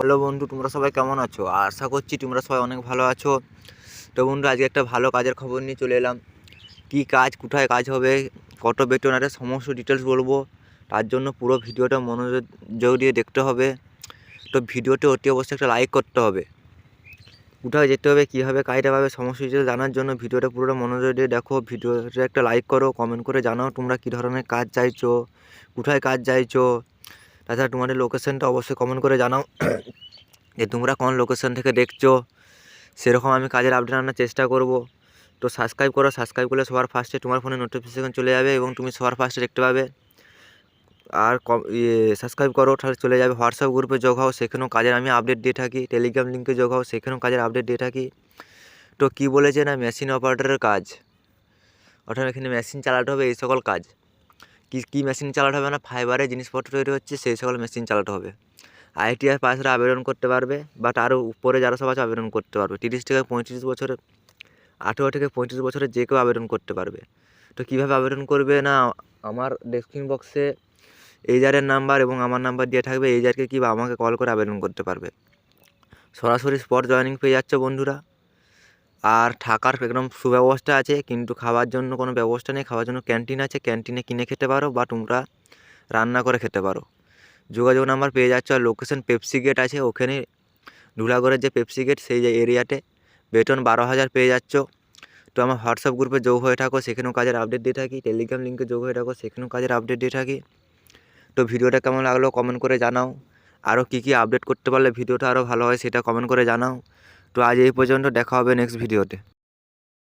Hello বন্ধু, তোমরা সবাই কেমন আছো? আশা করছি তোমরা সবাই অনেক ভালো আছো। তো বন্ধু, আজকে একটা ভালো কাজের খবর নিয়ে চলে এলাম। কী কাজ, কোথায় কাজ হবে, কত বেতন, আরে সমস্ত ডিটেলস বলবো। তার জন্য পুরো ভিডিওটা মনোযোগ দিয়ে দেখতে হবে। তো ভিডিওতে অতি অবশ্যই একটা লাইক করতে হবে। কোথায় যেতে হবে, কীভাবে কাজটা পাবে, সমস্ত ডিটেলস জানার জন্য ভিডিওটা পুরোটা মনোযোগ দিয়ে দেখো। ভিডিওটা একটা লাইক করো, কমেন্ট করে জানাও তোমরা কী ধরনের কাজ চাইছো, কোথায় কাজ চাইছো। তাছাড়া তোমাদের লোকেশনটা অবশ্যই কমেন্ট করে জানাও যে তোমরা কোন লোকেশন থেকে দেখছো। সেরকম আমি কাজের আপডেট আনার চেষ্টা করব। তো সাবস্ক্রাইব করো, সাবস্ক্রাইব করলে সবার ফার্স্টে তোমার ফোনে নোটিফিকেশন চলে যাবে এবং তুমি সবার ফার্স্টে দেখতে পাবে। আর সাবস্ক্রাইব করো, তাহলে চলে যাবে হোয়াটসঅ্যাপ গ্রুপে যোগ হও, সেখানেও কাজের আমি আপডেট দিয়ে থাকি। টেলিগ্রাম লিঙ্কে যোগ হও, সেখানেও কাজের আপডেট দিয়ে থাকি। তো কী বলেছে না, মেশিন অপারেটরের কাজ, অর্থাৎ এখানে মেশিন চালাতে হবে। এই সকল কাজ কী মেশিন চালাতে হবে না, ফাইবারের জিনিসপত্র তৈরি হচ্ছে সেই সকল মেশিন চালাতে হবে। ITI পাসরা আবেদন করতে পারবে, বা তার উপরে যারা সব আছে আবেদন করতে পারবে। 30 থেকে 35 বছরের, 18 থেকে 35 বছরের যে কেউ আবেদন করতে পারবে। তো কীভাবে আবেদন করবে না, আমার ডেসক্রিপশন বক্সে এইজারের নাম্বার এবং আমার নাম্বার দিয়ে থাকবে। এইজারকে কি বা আমাকে কল করে আবেদন করতে পারবে। সরাসরি স্পট জয়েনিং পেয়ে যাচ্ছে বন্ধুরা। আর থাকার একদম সুব্যবস্থা আছে, কিন্তু খাওয়ার জন্য কোনো ব্যবস্থা নেই। খাওয়ার জন্য ক্যান্টিন আছে, ক্যান্টিনে কিনে খেতে পারো বা তোমরা রান্না করে খেতে পারো। যোগাযোগ নাম্বার পেয়ে যাচ্ছ। আর লোকেশন পেপসি গেট আছে, ওখানে ধুলাগড়ের যে পেপসি গেট সেই যে এরিয়াতে। বেতন 12,000 পেয়ে যাচ্ছ। তো আমার হোয়াটসঅ্যাপ গ্রুপে যোগ হয়ে থাকো, সেখানেও কাজের আপডেট দিয়ে থাকি। টেলিগ্রাম লিঙ্কে যোগ হয়ে থাকো, সেখানেও কাজের আপডেট দিয়ে থাকি। তো ভিডিওটা কেমন লাগলো কমেন্ট করে জানাও। আরও কী কী আপডেট করতে পারলে ভিডিওটা আরও ভালো হয় সেটা কমেন্ট করে জানাও। তো আজ এই পর্যন্ত, দেখা হবে নেক্সট ভিডিওতে।